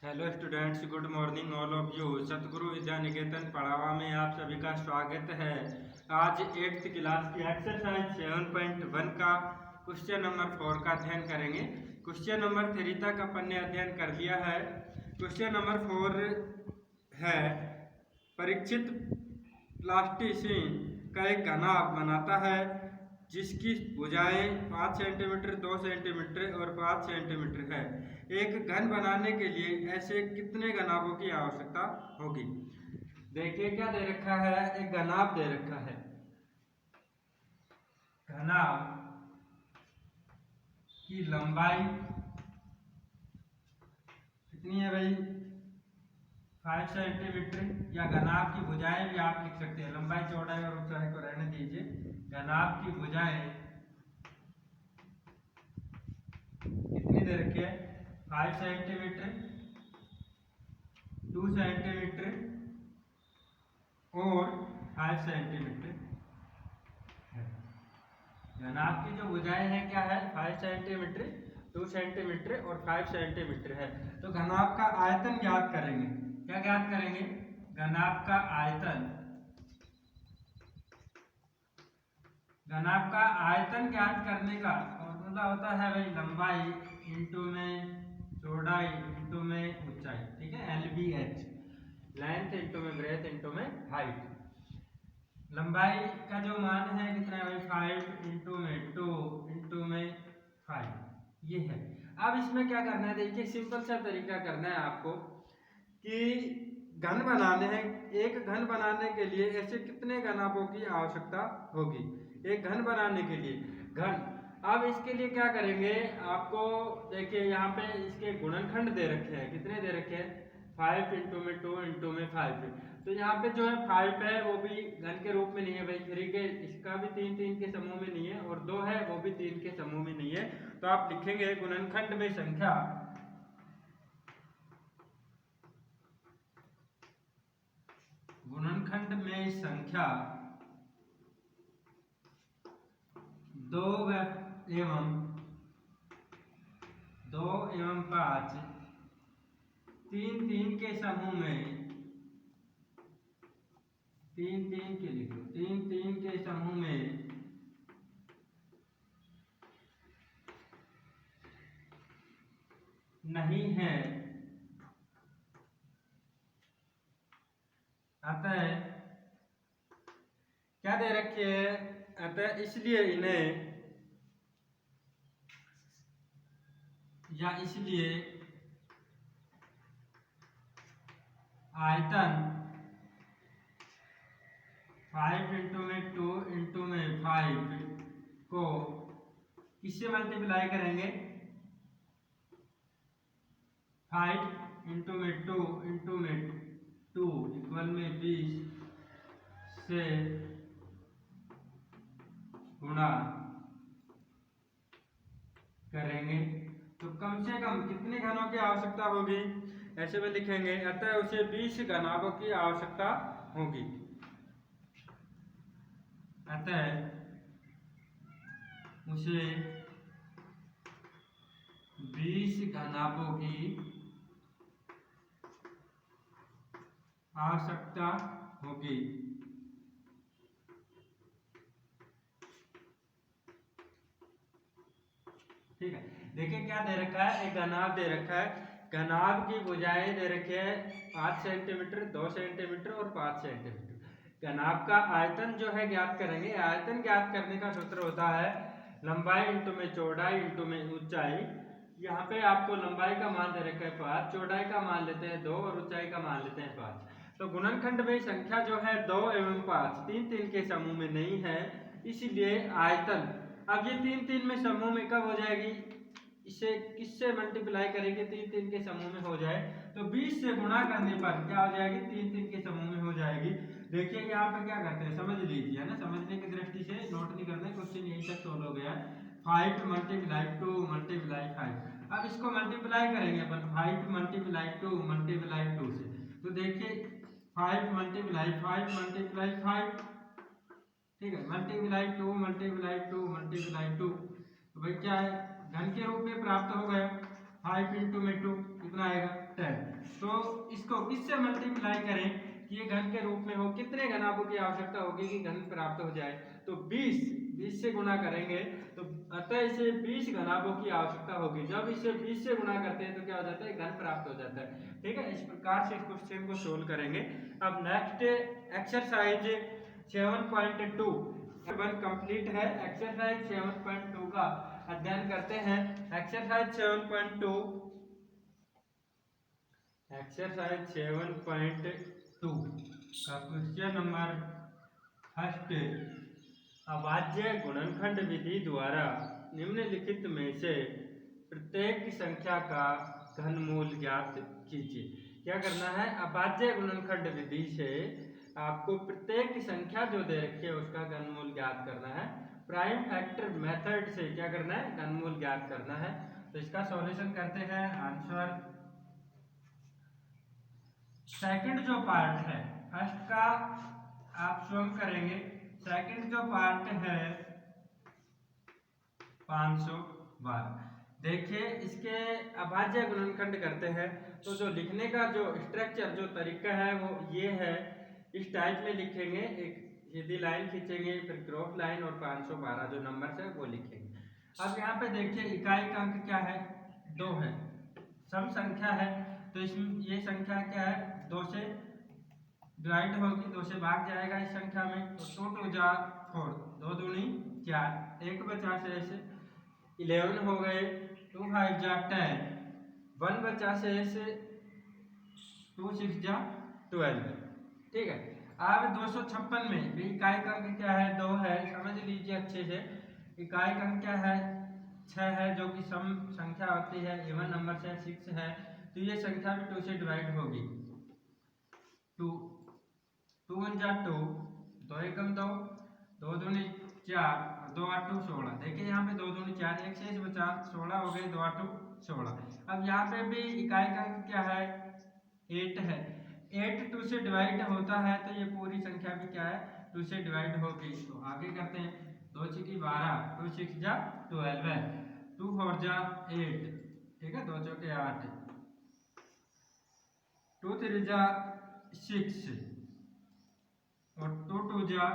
Hello students, good morning all of you. सतगुरु विद्या निकेतन पढ़ावा में आप सभी का स्वागत है। आज 8th क्लास की एक्सरसाइज 7.1 का क्वेश्चन नंबर 4 का अध्ययन करेंगे। क्वेश्चन नंबर 3 तक अपन ने अध्ययन कर लिया है। क्वेश्चन नंबर 4 है, परीक्षित प्लास्टिसिन का एक घनाभ बनाता है जिसकी भुजाएं 5 सेंटीमीटर, 2 सेंटीमीटर और 5 सेंटीमीटर है। एक घन बनाने के लिए ऐसे कितने घनाभों की आवश्यकता होगी? देखिए क्या दे रखा है, एक घनाभ दे रखा है। घनाभ की लंबाई कितनी है भाई? 5 सेंटीमीटर। या घनाभ की भुजाएं भी आप लिख सकते हैं, लंबाई चौड़ाई और ऊंचाई को रहने दीजिए। घनाभ की भुजाएं कितनी दे रखी है? 5 सेंटीमीटर, 2 सेंटीमीटर और 5 सेंटीमीटर है। घनाभ की जो भुजाएं हैं क्या है? 5 सेंटीमीटर, 2 सेंटीमीटर और 5 सेंटीमीटर है। तो घनाभ का आयतन ज्ञात करेंगे। क्या ज्ञात करेंगे? घनाभ का आयतन। घनाभ का आयतन ज्ञात करने का फॉर्मूला होता है भाई लंबाई इंटू में चौड़ाई इंटू में ऊंचाई। ठीक है, LBH, लेंथ इंटू में ब्रेथ इंटू में हाइट। लंबाई का जो मान है कितना है भाई? 5 इंटू में 2 इंटू में 5, ये है। अब इसमें क्या करना है, देखिए सिंपल सा तरीका करना है आपको कि घन बनाने हैं। एक घन बनाने के लिए ऐसे कितने घनाभों की आवश्यकता होगी? एक घन बनाने के लिए घन। अब इसके लिए क्या करेंगे, आपको देखिए यहाँ पे इसके गुणनखंड दे रखे हैं। कितने दे रखे हैं? 5 इंटू में 2 इंटू में 5। तो यहाँ पे जो है 5 है वो भी घन के रूप में नहीं है भाई। 3 के, इसका भी 3 के समूह में नहीं है, और 2 है वो भी 3 के समूह में नहीं है। तो आप लिखेंगे गुणनखंड में संख्या, गुणनखंड में संख्या 2 एवं 5 3 के समूह में, 3 के लिखो, 3 के समूह में नहीं है। अतः क्या दे रखी है? अतः इसलिए इन्हें, या इसलिए आयतन 5 इंटू में 2 इंटू में 5 को किससे मल्टीप्लाई करेंगे? 5 इंटू में 2 इंटू में 2 इक्वल में 20 से गुणा करेंगे। तो कम से कम कितने घनों की आवश्यकता होगी? ऐसे में लिखेंगे, अतः उसे 20 घनाभों की आवश्यकता होगी। अतः उसे 20 घनाभों की आवश्यकता होगी। ठीक है, देखिए क्या दे रखा है, एक घनाभ दे रखा है। घनाभ की भुजाएं दे रखी है 5 सेंटीमीटर, 2 सेंटीमीटर और 5 सेंटीमीटर। घनाभ का आयतन जो है ज्ञात करेंगे। आयतन ज्ञात करने का सूत्र होता है लंबाई इंटू में चौड़ाई इंटू में ऊंचाई। यहाँ पे आपको लंबाई का मान दे रखा है 5, चौड़ाई का मान लेते हैं 2 और ऊंचाई का मान लेते हैं 5। तो गुणनखंड में संख्या जो है 2 एवं 5 3 के समूह में नहीं है, इसलिए आयतन, अब ये 3 में समूह में कब हो जाएगी? इसे किससे मल्टीप्लाई करेंगे? 3 के समूह में हो जाए तो 20 से गुणा करने पर क्या हो जाएगी? 3 के समूह में हो जाएगी। देखिए यहाँ पे क्या करते हैं, समझ लीजिए, है ना, समझने की दृष्टि से नोट नहीं करना, क्वेश्चन यहीं तक सोल्व हो गया। 5 मल्टीप्लाई 2 मल्टीप्लाई 5। अब इसको मल्टीप्लाई करेंगे अपन 5 मल्टीप्लाई 2 मल्टीप्लाई 2 से। तो देखिए 5 मल्टीप्लाई 5 मल्टीप्लाई 5, ठीक है, मल्टीप्लाई 2 मल्टीप्लाई 2 मल्टीप्लाई 2। तो भाई क्या है? घन के रूप में प्राप्त हो गया। 5 इंटू में 2 कितना आएगा 10। तो इसको किससे मल्टीप्लाई करें कि ये घन के रूप में हो, कितने घनाभों की आवश्यकता होगी कि घन प्राप्त हो जाए, तो 20 से गुणा करेंगे तो अतः इसे 20 घनाभों की आवश्यकता होगी। जब इसे 20 से गुणा करते हैं तो क्या हो जाता है, घन प्राप्त हो जाता है। ठीक है, इस प्रकार से इस क्वेश्चन को सोल्व करेंगे। अब नेक्स्ट एक्सरसाइज 7.2 कंप्लीट है। एक्सरसाइज 7.2 का अध्ययन करते हैं। एक्सरसाइज 7.2 का क्वेश्चन नंबर फर्स्ट, अभाज्य गुणनखंड विधि द्वारा निम्नलिखित में से प्रत्येक संख्या का घनमूल ज्ञात कीजिए। क्या करना है, अभाज्य गुणनखंड विधि से आपको प्रत्येक संख्या जो दे रखी है उसका घनमूल ज्ञात करना है। प्राइम फैक्टर मेथड से क्या करना है, घनमूल ज्ञात करना है। तो इसका सॉल्यूशन करते हैं। आंसर सेकंड जो पार्ट है, फर्स्ट का आप स्वयं करेंगे, सेकंड जो पार्ट है 512। देखिए इसके अभाज्य गुणनखंड करते हैं तो जो लिखने का जो स्ट्रक्चर जो तरीका है वो ये है, इस टाइप में लिखेंगे, एक सीधी लाइन खींचेंगे, फिर क्रॉस लाइन और 512 जो नंबर है वो लिखेंगे। अब यहाँ पे देखिए इकाई का अंक क्या है, 2 है, सम संख्या है, तो इसमें ये संख्या क्या है, 2 से डिवाइड होगी, 2 से भाग जाएगा इस संख्या में, तो 2 2 जा 4, 2 दूनी 4, 1 बचा से ऐसे 11 हो गए, 2 5 जा 10, 1 बचा से ऐसे 2 6 जा 12। ठीक है, अब 256 में भी इकाई का अंक क्या है, 2 है, समझ लीजिए अच्छे से। इकाई का अंक क्या है, 6 है, जो कि सम संख्या होती है, इवन नंबर से 6 है, तो ये संख्या भी 2 से डिवाइड होगी। 2 2 1 जा 2, 2 एकम 2, 2 दूनी 4, 2 8 16। देखिए यहाँ पे 2 दूनी 4, 1 से बचा 16 हो गए, 2 8 16। अब यहाँ पे भी इकाई का अंक क्या है, 8 है, 8 2 से डिवाइड होता है तो ये पूरी संख्या भी क्या है, 2 से डिवाइड होगी। तो आगे करते हैं, 2 6 12, 2 6 जा 12 है, 2 4 जा 8, ठीक है, 2 4 8, 2 3 जा 6 और 2 2 जा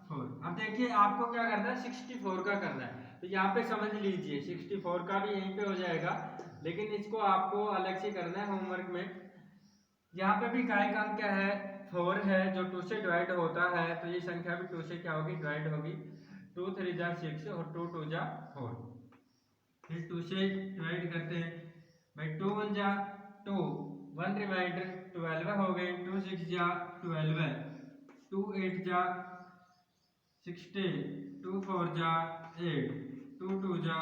4। अब देखिए आपको क्या करना है, 64 का करना है, तो यहाँ पे समझ लीजिए 64 का भी यहीं पे हो जाएगा, लेकिन इसको आपको अलग से करना है होमवर्क में। यहाँ पे भी इकाई का अंक क्या है, 4 है, जो 2 से डिवाइड होता है, तो ये संख्या भी 2 से क्या होगी, डिवाइड होगी। 2 3 जा 6 और 2 2 जा 4, फिर 2 से डिवाइड करते हैं भाई, 2 1 जा 2, 1 रिमाइंडर 12 हो गए, 2 6 जा 12, 2 8 जा 16, 2 4 जा 8, 2 2 जा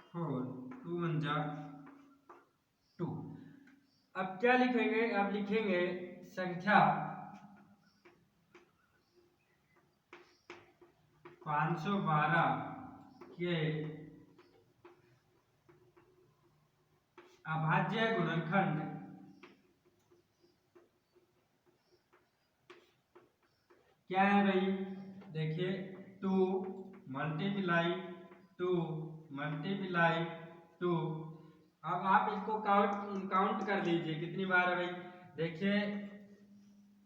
4, 2 1 जा 2। अब क्या लिखेंगे, अब लिखेंगे संख्या 512 के अभाज्य गुणनखंड क्या है भाई, देखिए 2 मल्टीप्लाई 2 मल्टीप्लाई 2। अब आप इसको काउंट कर लीजिए कितनी बार है भाई, देखिए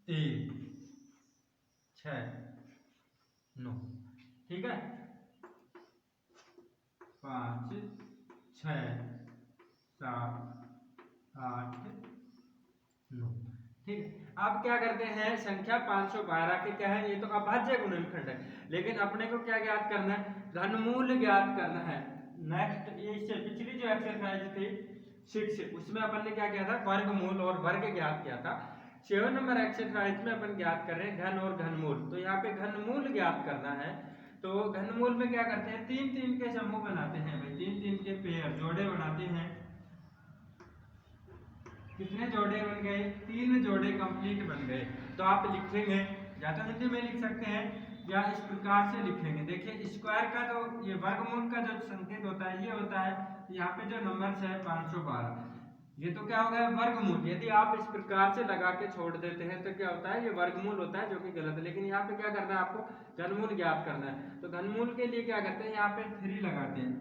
3 6 9, ठीक है, 5 6 7 8 9, ठीक है। अब क्या करते हैं, संख्या 512 के क्या है, ये तो अभाज्य गुणनखंड है, लेकिन अपने को क्या ज्ञात करना है, घनमूल ज्ञात करना है। नेक्स्ट ये इससे पिछली जो एक्सरसाइज थी 6, उसमें अपन ने क्या किया था, वर्गमूल और वर्ग ज्ञात किया था। 7 नंबर एक्सरसाइज में अपन ज्ञात कर रहे हैं घन और घनमूल, तो यहाँ पे घनमूल ज्ञात करना है। तो घनमूल में क्या करते हैं, 3 3 के समूह बनाते हैं भाई, 3 3 के पेयर जोड़े बनाते हैं। कितने जोड़े बन गए, 3 जोड़े कंप्लीट बन गए। तो आप लिखेंगे, या तो हिंदी में लिख सकते हैं या इस प्रकार से लिखेंगे। देखिए स्क्वायर का जो ये वर्गमूल का जो संकेत होता है ये होता है, यहाँ पे जो नंबर है 512, ये तो क्या हो गया वर्गमूल। यदि आप इस प्रकार से लगा के छोड़ देते हैं तो क्या होता है, ये वर्गमूल होता है, जो कि गलत है। लेकिन यहाँ पे क्या करना है, आपको घनमूल ज्ञात करना है। तो घनमूल के लिए क्या करते हैं, यहाँ पे 3 लगाते हैं,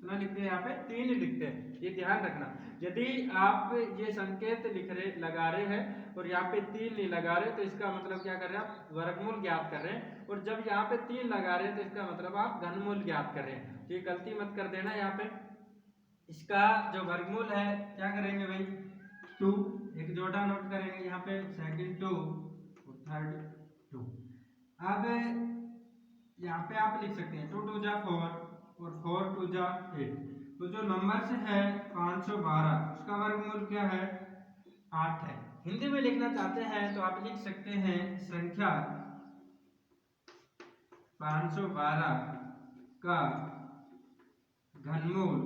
कितना लिखते हैं यहाँ पे 3 लिखते हैं, ये ध्यान रखना। यदि आप ये संकेत लगा रहे हैं और यहाँ पे 3 नहीं लगा रहे तो इसका मतलब क्या कर रहे हैं, आप वर्गमूल ज्ञात कर रहे हैं। और जब यहाँ पे 3 लगा रहे हैं तो इसका मतलब आप घनमूल ज्ञात कर रहे हैं। तो ये गलती मत कर देना। यहाँ पे इसका जो वर्गमूल है क्या करेंगे भाई, 2, एक जोड़ा नोट करेंगे यहाँ पे, सेकंड 2 और थर्ड 2। अब यहाँ पे आप लिख सकते हैं 2 2 जा 4 और 4 2 जा 8। तो जो नंबर से है 512 उसका वर्गमूल क्या है, 8 है। हिंदी में लिखना चाहते हैं तो आप लिख सकते हैं संख्या 512 का घनमूल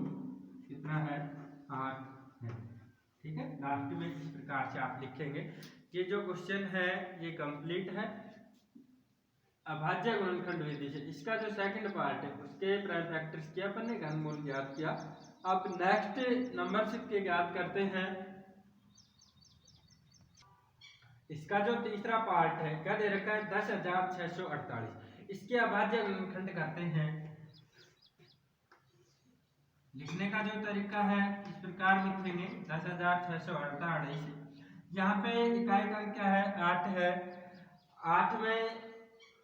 कितना है, 8 है। ठीक है, लास्ट में इस प्रकार से आप लिखेंगे। ये जो क्वेश्चन है ये कंप्लीट है अभाज्य गुणनखंड विधि से। इसका जो सेकंड पार्ट है उसके प्राइम फैक्टर्स किया अपन ने, घनमूल ज्ञात किया। अब नेक्स्ट नंबर के ज्ञात करते हैं। इसका जो तीसरा पार्ट है क्या दे रखा है, 10,648। इसके अभाज्य गुणनखंड करते हैं। लिखने का जो तरीका है इस प्रकार लिखेंगे 10,648। यहाँ पे इकाई अंक क्या है, 8 है। 8 में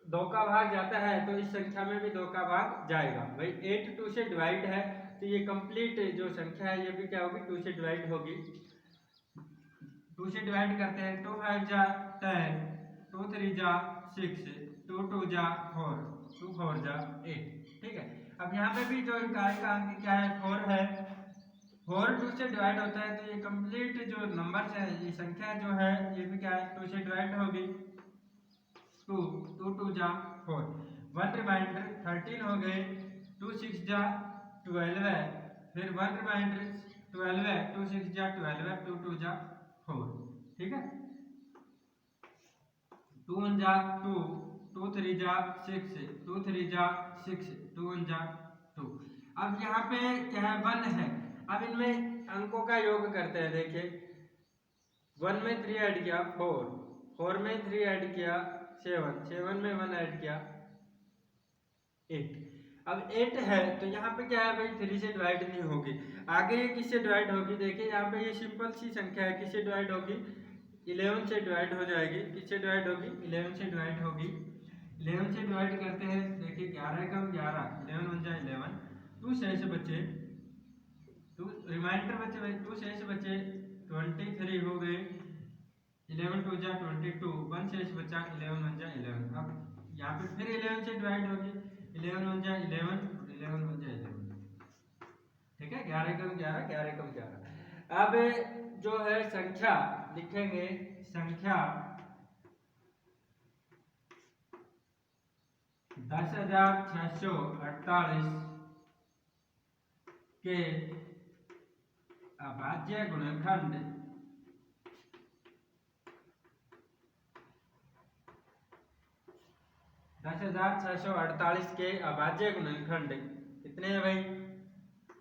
2 का भाग जाता है तो इस संख्या में भी 2 का भाग जाएगा भाई। 8 2 से डिवाइड है तो ये कंप्लीट जो संख्या है ये भी क्या होगी, 2 से डिवाइड होगी। 2 से डिवाइड करते हैं, 2 5 जा 10, 2 3 जा 6, 2 2 जा 4, 2 4 जा 8। ठीक है, अब यहाँ पे भी जो इकाई का अंक क्या है, 4 है। 4 2 से डिवाइड होता है तो ये कंप्लीट जो नंबर है, ये संख्या जो है ये भी क्या है, 2 से डिवाइड होगी। 2 2 2 जा 4, 1 रिमाइंडर 13 हो गए। 2 6 जा 12 है, फिर 1 रिमाइंडर 12 है, 2 6 जा 12 है, 2 2 जा 4। ठीक है, 2 1 जा 2, 2 3 जा 6, 2 3 जा 6, 2 1 जा 2। अब यहाँ पे क्या है, 1 है। अब इनमें अंकों का योग करते हैं। देखिए 1 में 3 ऐड किया 4, 4 में 3 ऐड किया 7, 7 में 1 ऐड किया 8। अब 8 है तो यहाँ पे क्या है भाई, 3 से डिवाइड नहीं होगी। आगे ये किससे डिवाइड होगी, देखिए यहाँ पे ये सिंपल सी संख्या है, किससे डिवाइड होगी, 11 से डिवाइड हो जाएगी। किससे डिवाइड होगी, 11 से डिवाइड होगी। 11 से डिवाइड करते हैं, देखिए 11 कम 11, 11 1 जा 11, 2 शेष बचे, 2 रिमाइंडर बचे भाई, 2 शेष बचे 23 हो गए। 11 2 जा 22, 1 शेष बचा 11 1 जा 11। अब यहाँ पे फिर 11 से डिवाइड होगी, 11 1 जा 11, 11 1 जा 11। ठीक है, 11 कम 11, 11 कम 11। अब जो है संख्या लिखेंगे, संख्या 10,648 के अभाज्य गुणनखंड 10,648 के अभाज्य गुणनखंड कितने हैं भाई,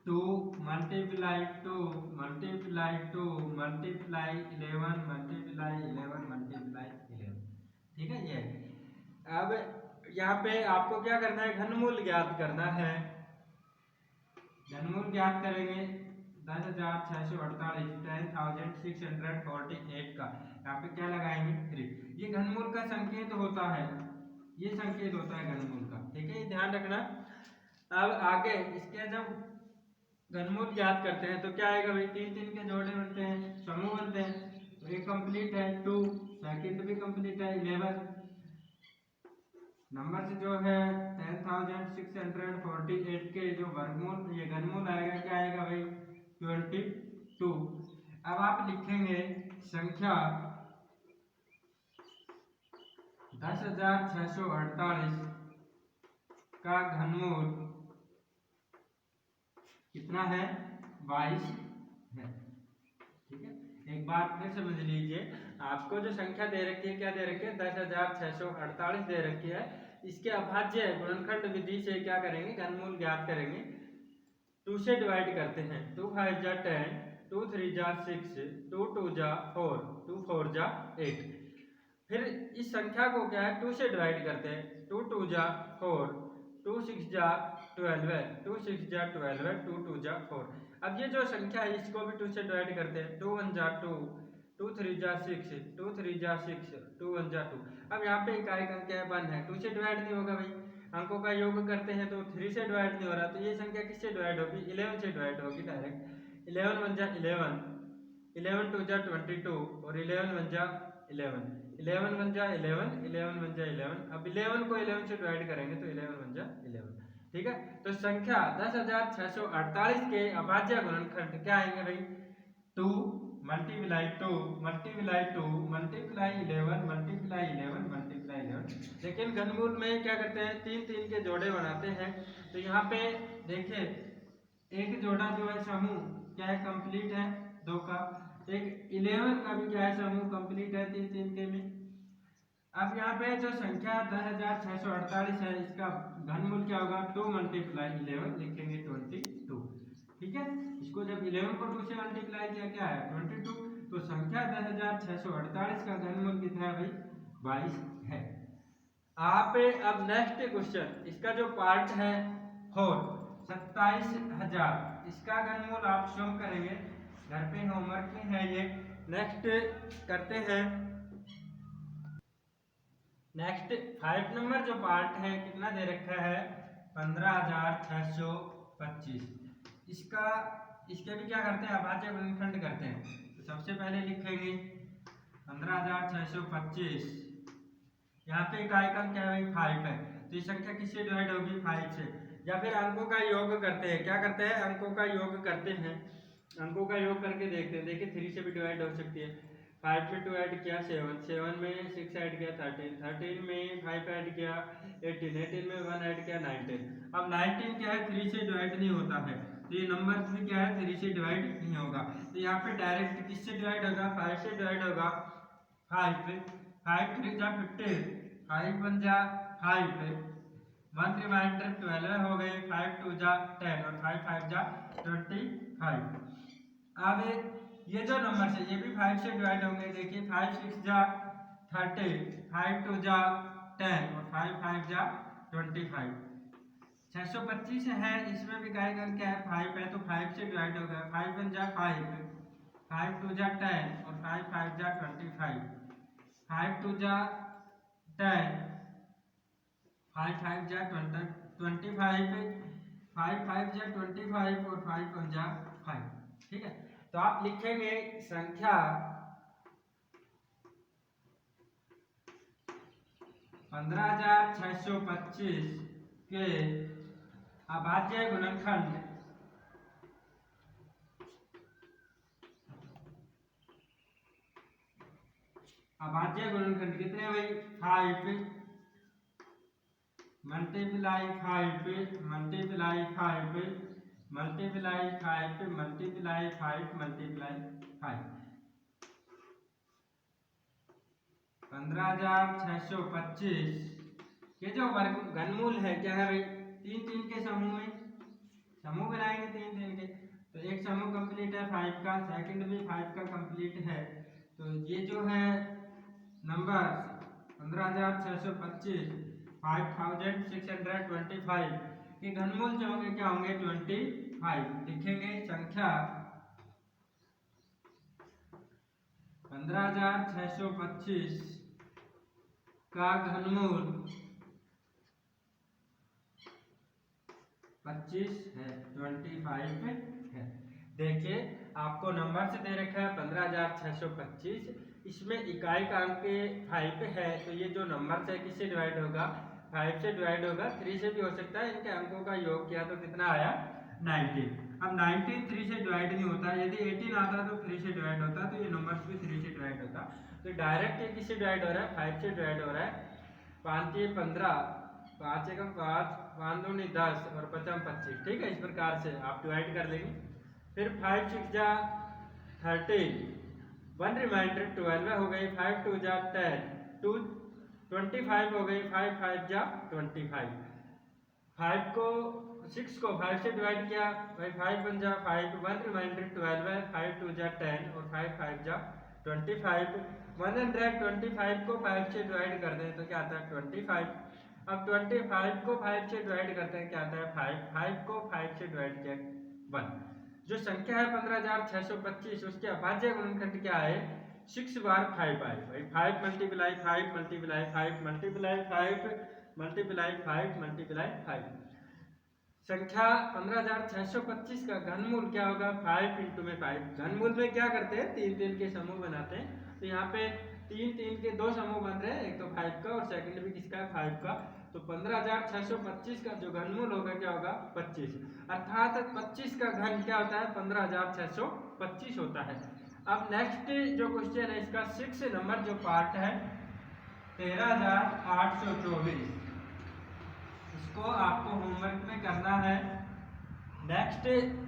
2 multiply 2 multiply 2 multiply 11 multiply 11 multiply 11। ठीक है, ये अब यहाँ पे आपको क्या करना है, घनमूल ज्ञात करना है। घनमूल ज्ञात करेंगे 10,648 10,648 का, यहाँ पे क्या लगाएंगे 3। ये घनमूल का संकेत होता है, ये संकेत होता है घनमूल का। ठीक है, ये ध्यान रखना। अब आगे इसके जब घनमूल ज्ञात करते हैं तो क्या आएगा भाई, 3 3 के जोड़े बनते हैं, समूह बनते हैं। तो ये कंप्लीट है 2, सेकंड भी कंप्लीट है 11। नंबर से जो है 10,648 के जो वर्गमूल, ये घनमूल आएगा, क्या आएगा भाई 22। अब आप लिखेंगे संख्या 10,648 का घनमूल कितना है, 22 है। ठीक है, एक बार फिर समझ लीजिए, आपको जो संख्या दे रखी है, क्या दे रखी है, 10,648 दे रखी है। इसके अभाज्य गुणनखंड विधि से क्या करेंगे, घनमूल ज्ञात करेंगे। 2 से डिवाइड करते हैं, 2 5 जा 10, 2 3 जा 6, 2 2 जा 4, 2 4 जा 8। फिर इस संख्या को क्या है, 2 से डिवाइड करते हैं, 2 2 जा 4, 2 6 जा 12 है, 2 6 जा 12 है, 2 2 जा 4। अब ये जो संख्या है इसको भी 2 से डिवाइड करते हैं, 2 1 जा 2, 2 3 जा 6, 2 3 जा 6, 2 1 जा 2। अब यहाँ पे इकाई का क्या है 1 है, 2 से डिवाइड नहीं होगा भाई, अंकों का योग करते हैं तो 3 से डिवाइड नहीं हो रहा, तो ये संख्या किससे डिवाइड होगी, 11 से डिवाइड होगी डायरेक्ट। 11 1 जा 11, 11 2 जा 22 और 11 1 जा 11, 11 1 जा 11, 11 1 जा 11। अब 11 को 11 से डिवाइड करेंगे तो 11 1 जा 11। ठीक है, तो संख्या 10,648 के अभाज्य गुणनखंड क्या आएंगे भाई, 2 multiply 2 multiply 2 multiply 11 multiply 11 multiply 11। लेकिन घनमूल में क्या करते हैं, 3 3 के जोड़े बनाते हैं। तो यहाँ पे देखिए एक जोड़ा जो है समूह क्या है, कंप्लीट है 2 का, एक 11 का भी क्या है समूह कंप्लीट है 3 3 के में। अब यहाँ पे जो संख्या 10,648 है इसका घनमूल क्या होगा, 2 मल्टीप्लाई 11 लिखेंगे 22। ठीक है, इसको जब 11 को 2 से मल्टीप्लाई किया क्या है 22, तो संख्या 10,648 का घनमूल कितना है भाई 22 है। आप अब नेक्स्ट क्वेश्चन, इसका जो पार्ट है 4 27,000, इसका घनमूल आप शो करेंगे, घर पे होमवर्क में है ये। नेक्स्ट करते हैं, नेक्स्ट 5 नंबर जो पार्ट है कितना दे रखा है 15,625। इसके भी क्या करते हैं, अभाज्य गुणनखंड करते हैं। तो सबसे पहले लिखेंगे 15,625, यहाँ पे इकाई का क्या है 5 है, तो ये संख्या किससे डिवाइड होगी 5 से। या फिर अंकों का योग करते हैं, क्या करते हैं अंकों का योग करते हैं, अंकों का योग करके देखते हैं। देखिए 3 से भी डिवाइड हो सकती है, 5 में 2 ऐड किया 7, 7 में 6 ऐड किया 13, 13 में 5 ऐड किया 18, 18 में 1 ऐड किया 19। अब 19 क्या है 3 से डिवाइड नहीं होता है, तो ये नंबर भी क्या है 3 से डिवाइड नहीं होगा। तो यहाँ पे डायरेक्ट किससे डिवाइड होगा 5 से डिवाइड होगा, 5 5 3 जा 15, 5 1 जा 5, 1 रिमाइंडर 12 हो गए, 5 2 जा 10 और 5 5 जा 25। अब ये जो नंबर है ये भी 5 से डिवाइड होंगे, देखिए 5 6 जा 30, 5 2 जा 10 और 5 5 जा 25। 625 है, इसमें भी काय का क्या है 5 है, तो 5 से डिवाइड हो गया, 5 1 जा 5, 5 2 जा 10 और 5 5 जा 25, 5 2 जा 10, 5 5 जा 25, 5 5 जा 25 और 5 1 जा 5। ठीक है, तो आप लिखेंगे संख्या 15,625 के अभाज्य गुणनखंड कितने भाई 5 multiply 5 multiply 5 multiply 5 multiply 5 multiply 5। 15,625 के जो वर्ग घनमूल है क्या है भाई 3 3 के समूह में, समूह बनाएंगे 3 3 के, तो एक समूह कंप्लीट है 5 का, सेकंड भी 5 का कंप्लीट है। तो ये जो है नंबर 15,625 5,625 के घनमूल जो होंगे क्या होंगे 25। लिखेंगे संख्या 15,625 का घनमूल 25 है, 25 है। देखिए आपको नंबर से दे रखा है 15,625, इसमें इकाई का अंक 5 है, तो ये जो नंबर है किससे डिवाइड होगा 5 से डिवाइड होगा, 3 से भी हो सकता है। इनके अंकों का योग किया तो कितना आया 19। अब 19 3 से डिवाइड नहीं होता, यदि 18 आता तो 3 से डिवाइड होता, तो ये नंबर भी 3 से डिवाइड होता। तो डायरेक्ट ये किससे डिवाइड हो रहा है 5 से डिवाइड हो रहा है। 5 ये 15, 5 एकम 5, 5 दूनी 10 और 5 25। ठीक है, इस प्रकार से आप डिवाइड कर लेंगे। फिर 5 6 जा 13, 1 रिमाइंडर 12 हो गई, 5 2 जा 10, 2 25 हो गई, 5 5 जा 25। 5 को 6 को 5 से डिवाइड किया भाई, 5 1 जा 5, 1 रिमाइंडर 12, 5 2 जा 10 और 5 5 जा 25। 125 को 5 से डिवाइड कर दें तो क्या आता है 25। अब 25 को 5 से डिवाइड करते हैं, क्या आता है 5, 5 को 5 से डिवाइड किया 1। जो संख्या है 15,625 उसके अभाज्य गुणनखंड क्या है 6 बार 5 आए भाई, 5 multiply 5 multiply 5 multiply 5 multiply 5 multiply 5। संख्या 15,625 का घनमूल क्या होगा 5 इंटू में 5। घनमूल में क्या करते हैं 3 के समूह बनाते हैं, तो यहाँ पे 3 के 2 समूह बन रहे हैं, एक तो 5 का और सेकंड भी किसका है 5 का। तो 15,625 का जो घनमूल होगा क्या होगा 25, अर्थात 25 का घन क्या होता है 15,625 होता है। अब नेक्स्ट जो क्वेश्चन है इसका 6 नंबर जो पार्ट है 13,824, इसको आपको होमवर्क में करना है। नेक्स्ट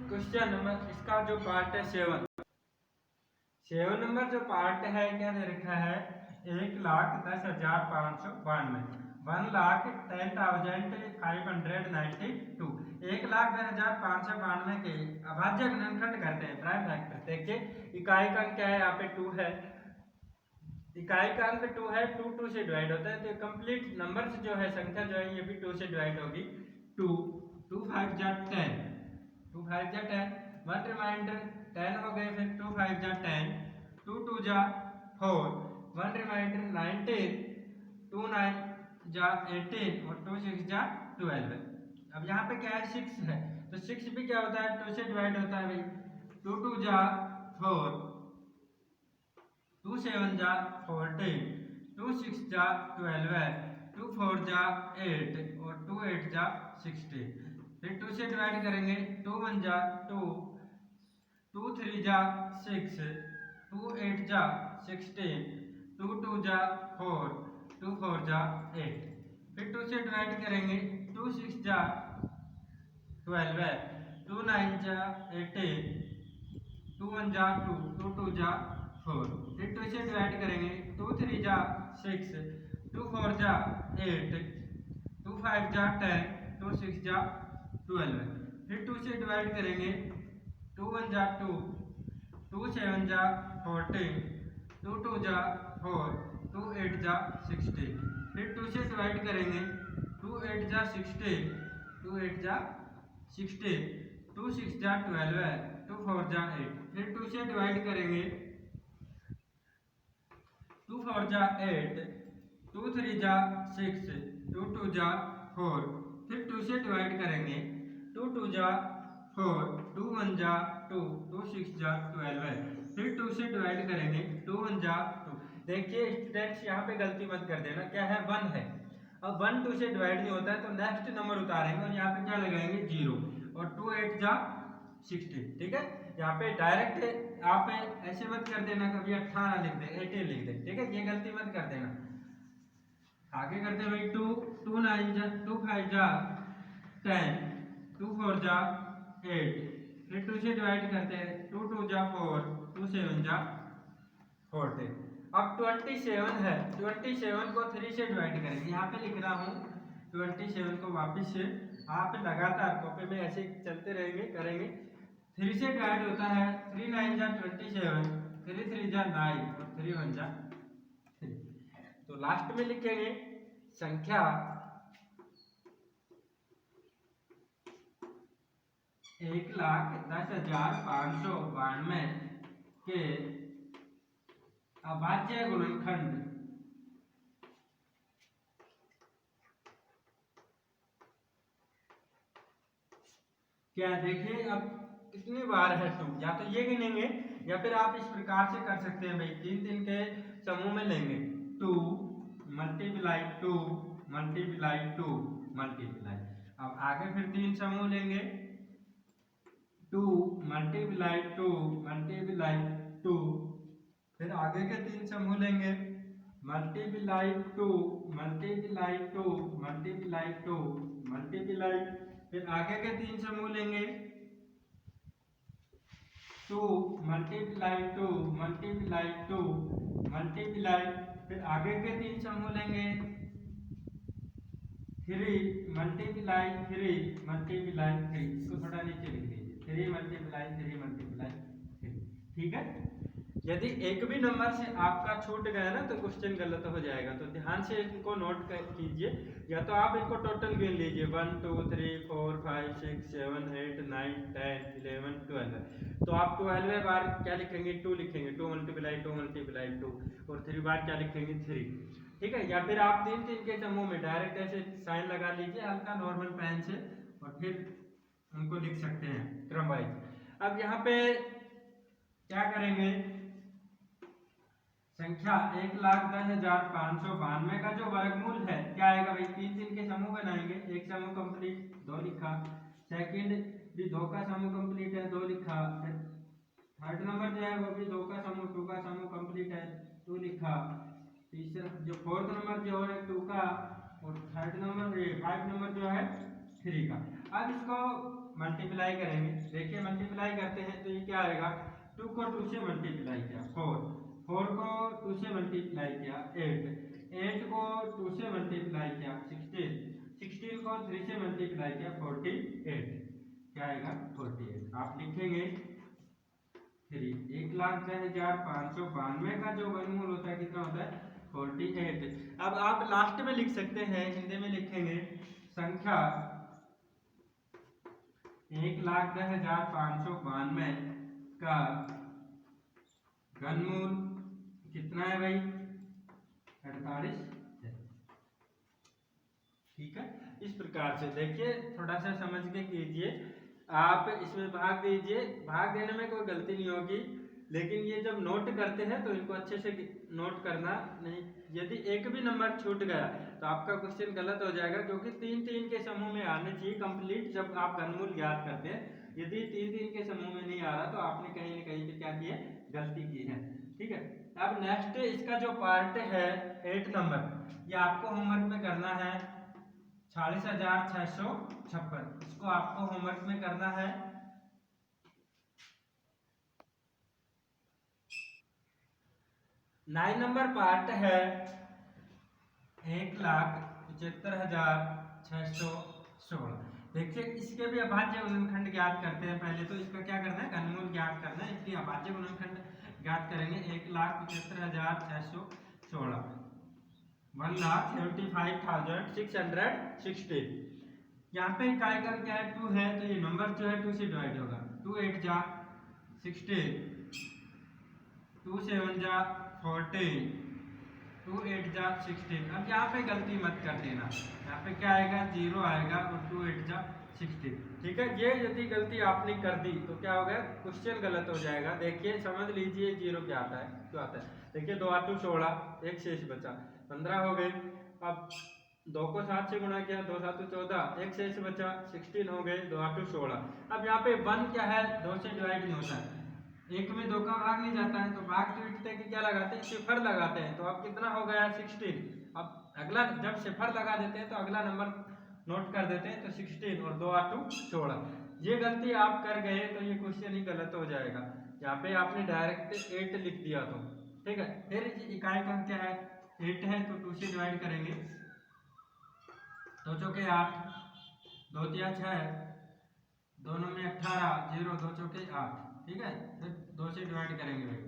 क्वेश्चन नंबर इसका जो पार्ट है 7 नंबर जो पार्ट है क्या दे रखा है 1,10,592, 1,10,592, 1,10,592 के अभाज्य गुणनखंड करते हैं प्राइम फैक्टर। देखिए इकाई का अंक क्या है यहाँ पे 2 है, इकाई का अंक 2 है, 2 से डिवाइड होता है, तो कंप्लीट नंबर जो है संख्या जो है ये भी 2 से डिवाइड होगी। 2 2 5 जा 10, 2 5 जा 10, 1 रिमाइंडर 10 हो गए, फिर 2 5 जा 10, 2 2 जा 4, 1 रिमाइंडर 19, 2 9 जा 18 और 2 6 जा 12। अब यहाँ पे क्या है 6 है, तो 6 भी क्या होता है 2 से डिवाइड होता है भाई, 2 2 जा 4, 2 7 जा 14, 2 6 जा 12, 2 4 जा 8 और 2 8 जा 16। फिर 2 से डिवाइड करेंगे, 2 1 जा 2, 2 3 जा 6, 2 8 जा 16, 2 2 जा 4, 2 4 जा 8। फिर 2 से डिवाइड करेंगे, 2 6 जा 12, 2 9 जा 18, 2 1 जा 2, 2 2 जा 4। फिर 2 से डिवाइड करेंगे, 2 3 जा 6, 2 4 जा 8, 2 5 जा 10, 2 6 जा 12। फिर 2 से डिवाइड करेंगे, 2 1 जा 2, 2 7 जा 14, 2 2 जा 4, 2 8 जा 16। फिर 2 से डिवाइड करेंगे, 2 8 जा 16, 2 8 जा 16, 2 6 जा 12, 2 4 जा 8। फिर 2 से डिवाइड करेंगे, 2 4 जा 8, 2 3 जा 6, 2 2 जा 4। फिर 2 से डिवाइड करेंगे, 2 2 जा 4, 2 1 जा 2, 2 6 जा 12। फिर 2 से डिवाइड करेंगे, 2 1 जा 2। देखिए स्टूडेंट्स यहाँ पे गलती मत कर देना, क्या है 1 है, अब 1 2 से डिवाइड नहीं होता है तो नेक्स्ट नंबर उतारेंगे और यहाँ पे क्या लगाएंगे 0 और 2 8 जा 16। ठीक है, यहाँ पे डायरेक्ट आप ऐसे मत कर देना, कभी 18 लिख दे 18 लिख दे, ठीक है, ये गलती मत कर देना। आगे करते हैं भाई 2 2 9 जा 2 5 जा 10, 2 4 जा 8। फिर 2 से डिवाइड करते हैं, 2 2 जा 4, 2 7 जा 14। अब 27 है, 27 को 3 से डिवाइड करेंगे, यहाँ पे लिख रहा हूँ 27 को वापिस से आप लगातार कॉपी में ऐसे चलते रहेंगे करेंगे। 3 से डिवाइड होता है, 3 9 जा 27, 3 3 जा 9 और 3 1 जा 3। तो लास्ट में लिखेंगे संख्या 1,10,592 के अभाज्य गुणनखंड क्या देखिए अब कितनी बार है 2, या तो ये गिनेंगे या फिर आप इस प्रकार से कर सकते हैं भाई, 3 के समूह में लेंगे, 2 मल्टीप्लाई 2 मल्टीप्लाई 2 मल्टीप्लाई। अब आगे फिर 3 समूह लेंगे, 2 मल्टीप्लाई 2 मल्टीप्लाई 2। फिर आगे के 3 समूह लेंगे, मल्टीप्लाई 2 मल्टीप्लाई 2 मल्टीप्लाई 2 मल्टीप्लाई। फिर आगे के 3 समूह लेंगे, 2 मल्टीप्लाई 2 मल्टीप्लाई 2 मल्टीप्लाई। फिर आगे के 3 समूह लेंगे, 3 मल्टीप्लाई 3 मल्टीप्लाई 3। इसको थोड़ा नीचे लिख दीजिए, 3 मल्टीप्लाई 3 मल्टीप्लाई 3। ठीक है, यदि एक भी नंबर से आपका छूट गया ना तो क्वेश्चन गलत हो जाएगा। तो ध्यान से इनको नोट कीजिए, या तो आप इनको टोटल गिन लीजिए 1 2 3 4 5 6 7 8 9 10 11 12। तो आप 12वें बार क्या लिखेंगे 2 लिखेंगे, 2 मल्टीप्लाई 2 मल्टीप्लाई 2, और 3 बार क्या लिखेंगे 3। ठीक है, या फिर आप 3 3 के समूह में डायरेक्ट ऐसे साइन लगा लीजिए हल्का नॉर्मल पेन से, और फिर उनको लिख सकते हैं क्रम वाइज। अब यहाँ पे क्या करेंगे, संख्या 1,10,592 का जो वर्गमूल है क्या आएगा भाई, 3 3 के समूह बनाएंगे, एक समूह कंप्लीट 2 लिखा, सेकंड भी 2 का समूह कंप्लीट है 2 लिखा, थर्ड नंबर जो है वो भी 2 का समूह 2 का समूह कंप्लीट है 2 लिखा, तीसरा जो फोर्थ नंबर जो है 2 का, और थर्ड नंबर 5 नंबर जो है 3 का। अब इसको मल्टीप्लाई करेंगे, देखिए मल्टीप्लाई करते हैं तो ये क्या आएगा, 2 को 2 से मल्टीप्लाई किया 4, 4 को 2 से मल्टीप्लाई किया 8, 8 को 2 से मल्टीप्लाई किया 16, 16 को 3 से मल्टीप्लाई किया 48, क्या आएगा 48। आप लिखेंगे 3, 1,10,592 का जो वर्गमूल होता है कितना होता है 48। अब आप लास्ट में लिख सकते हैं, हिंदी में लिखेंगे संख्या 1,10,592 का घनमूल कितना है भाई 48 है। ठीक है, इस प्रकार से देखिए, थोड़ा सा समझ के कीजिए, आप इसमें भाग दीजिए, भाग देने में कोई गलती नहीं होगी, लेकिन ये जब नोट करते हैं तो इनको अच्छे से नोट करना नहीं, यदि एक भी नंबर छूट गया तो आपका क्वेश्चन गलत हो जाएगा, क्योंकि 3 3 के समूह में आने चाहिए कंप्लीट जब आप घनमूल ज्ञात करते हैं। यदि 3 3 के समूह में नहीं आ रहा तो आपने कहीं न कहीं पे क्या किया, गलती की है। ठीक है, अब नेक्स्ट इसका जो पार्ट है 8 नंबर, ये आपको होमवर्क में करना है 46,656, इसको आपको होमवर्क में करना है। 9 नंबर पार्ट है 1,75,616। देखिए इसके भी अभाज्य गुणनखंड ज्ञात करते हैं। पहले तो इसका क्या करना है, घनमूल ज्ञात करना है, इसलिए अभाज्य गुणनखंड ज्ञात करेंगे 1,75,616, 1,75,616। यहाँ पे इकाई का क्या है 2 है, तो ये नंबर जो है 2 से डिवाइड होगा, 2 8 जा 16, 2 7 जा 14, 2 8 जा 16। अब यहाँ पे गलती मत कर देना, यहाँ पे क्या आएगा 0 आएगा और 2 8 जा 16। ठीक है, ये यदि गलती आपने कर दी तो क्या होगा, क्वेश्चन गलत हो जाएगा। देखिए समझ लीजिए 0 क्या आता है, क्यों आता है, देखिए 2 8 16, एक शेष बचा 15 हो गए। अब 2 को 7 से गुणा किया 2 7 14, एक शेष बचा 16 हो गए, 2 8 16। अब यहाँ पे 1 क्या है 2 से डिवाइड नहीं होता है, एक में 2 का भाग नहीं जाता है, तो भाग टूटते कि क्या लगाते हैं, सिफर लगाते हैं। तो अब कितना हो गया 16। अब अगला जब सिफर लगा देते हैं तो अगला नंबर नोट कर देते हैं, तो 16 और 2 8 16। ये गलती आप कर गए तो ये क्वेश्चन ही गलत हो जाएगा, यहाँ पे आपने डायरेक्ट 8 लिख दिया तो। ठीक है, फिर इकाई का क्या है 8 है, तो 2 से डिवाइड करेंगे, 2 चौके 8, 2 तिया 6, दोनों में 18, 0 2 चौके 8। ठीक है, फिर 2 से डिवाइड करेंगे भाई,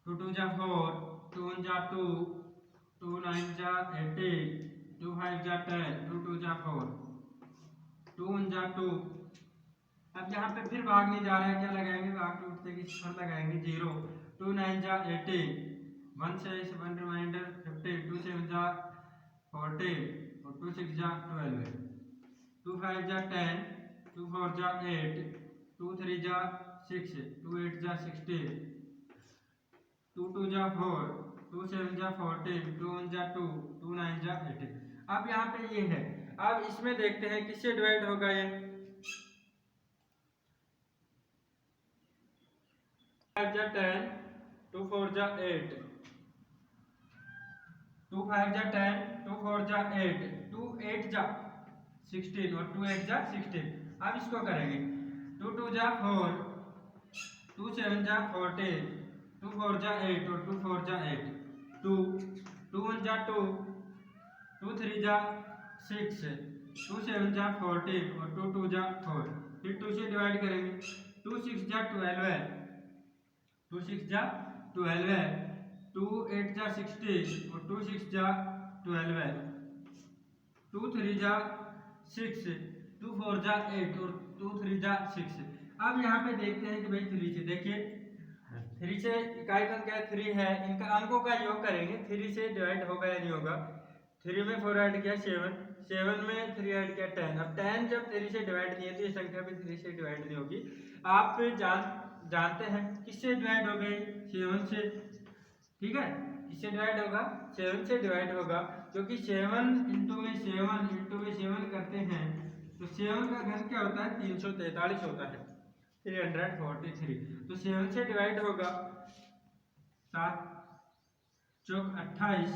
2 2 जा 4, 2 1 जा 2, 2 9 जा 18, 2 5 जा 10, 2 2 जा 4, 2 1 जा 2। अब यहाँ पे फिर भाग नहीं जा रहा है, क्या लगाएंगे, भाग टूटते की सिफर लगाएंगे 0, 2 9 जा 18, 1 से 1 रिमाइंडर 15, 2 7 जा 14, और 2 6 जा 12, 2 5 जा 10, 2 4 जा 8, 2 3 जा 6, 2 8 जा 16, 2 2 जा 4, 2 7 जा 14, 2 1 जा 2, 2 9 जा 18। अब यहाँ पे ये है, अब इसमें देखते हैं किससे डिवाइड होगा ये, 5 जा 10, 2 4 जा 8, 2 5 जा 10, 2 4 जा 8, 2 8 जा 16, और 2 8 जा 16। अब इसको करेंगे 2 2 जा 4, 2 7 जा 14, 2 4 जा 8, और 2 4 जा 8, 2 2 1 जा 2, 2 3 जा 6, 2 7 जा 14, और 2 2 जा 4। फिर 2 से डिवाइड करेंगे, 2 6 जा 12 है, 2 6 जा 12 है, 2 8 जा 16 और 2 6 जा 12 है, 2 3 जा 6, 2 4 जा 8 और 2 3 जा 6। अब यहाँ पे देखते हैं कि भाई 3 से, देखिए 3 से इकाई अंक क्या है 3 है, इनका अंकों का योग करेंगे, 3 से डिवाइड होगा या नहीं होगा। 3 में 4 ऐड किया 7, 7 में 3 ऐड किया 10। अब 10 जब 3 से डिवाइड नहीं है तो ये संख्या भी 3 से डिवाइड नहीं होगी। आप जानते हैं किससे डिवाइड हो गई, 7 से, ठीक है, किससे डिवाइड होगा, 7 से डिवाइड होगा, क्योंकि 7 इंटू में 7 करते हैं तो 7 का घन क्या होता है 343 होता है, 343, तो 7 से डिवाइड होगा, 7 चौक 28,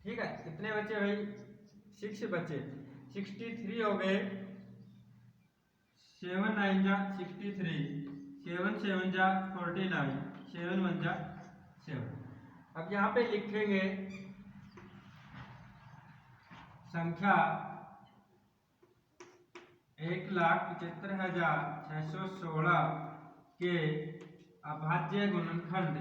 ठीक है, कितने बचे भाई 6 बचे, 63 हो गए, 7 9 जा 63, 7 7 जा 49, 7 1 जा 7। अब यहाँ पे लिखेंगे संख्या 1,75,616 के अभाज्य गुणनखंड,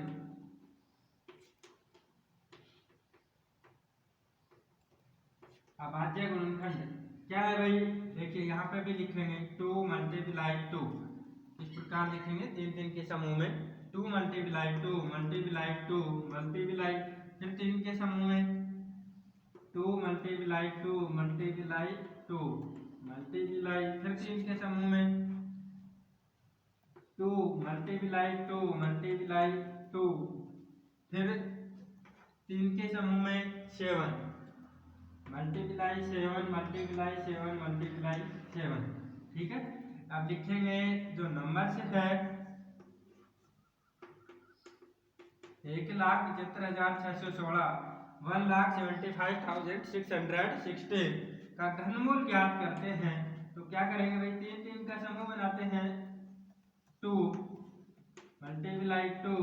अभाज्य गुणनखंड क्या है भाई, देखिए यहाँ पे भी लिखेंगे 2 मल्टीप्लाई 2, इस प्रकार लिखेंगे 3 3 के समूह में, 2 मल्टीप्लाई 2 मल्टीप्लाई 2 मल्टीप्लाई, फिर 3 के समूह में 2 मल्टीप्लाई 2 मल्टीप्लाई 2 मल्टीप्लाई, फिर 3 के समूह में 2 मल्टीप्लाई 2 मल्टीप्लाई 2, फिर 3 के समूह में 7 मल्टीप्लाई 7 मल्टीप्लाई 7 मल्टीप्लाई 7, ठीक है। अब लिखेंगे जो नंबर से है 1,75,616, 1,75,616 का घनमूल ज्ञात करते हैं, तो क्या करेंगे भाई 3 3 का समूह बनाते हैं, 2 मल्टीप्लाई 2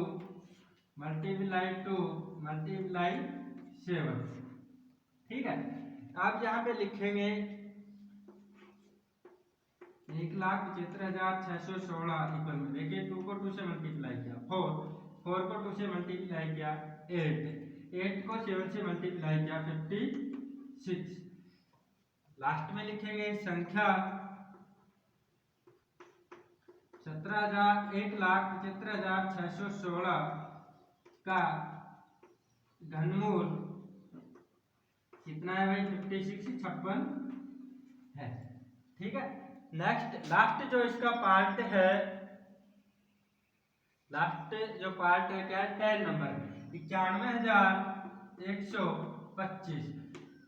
मल्टीप्लाई 2 मल्टीप्लाई 7, ठीक है। आप यहाँ पे लिखेंगे 1,75,616 इक्वल में, देखिए 2 को 2 से मल्टीप्लाई किया 4 को 2 से मल्टीप्लाई किया 8 को 7 से मल्टीप्लाई किया 56। लास्ट में लिखेंगे संख्या 1,75,616 का घनमूल कितना है भाई 56 56 है, ठीक है। नेक्स्ट लास्ट जो इसका पार्ट है, लास्ट जो पार्ट है क्या है 10 नंबर 91,125,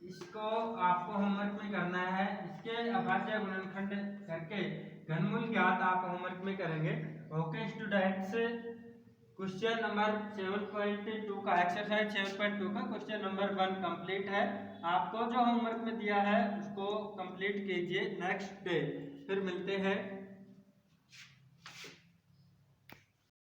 इसको आपको होमवर्क में करना है, इसके अभाज्य गुणनखंड करके घनमूल ज्ञात आप होमवर्क में करेंगे। ओके स्टूडेंट्स, क्वेश्चन नंबर 7.2 का एक्सरसाइज 7.2 का क्वेश्चन नंबर 1 कंप्लीट है। आपको जो होमवर्क में दिया है उसको कंप्लीट कीजिए नेक्स्ट डे, फिर मिलते हैं।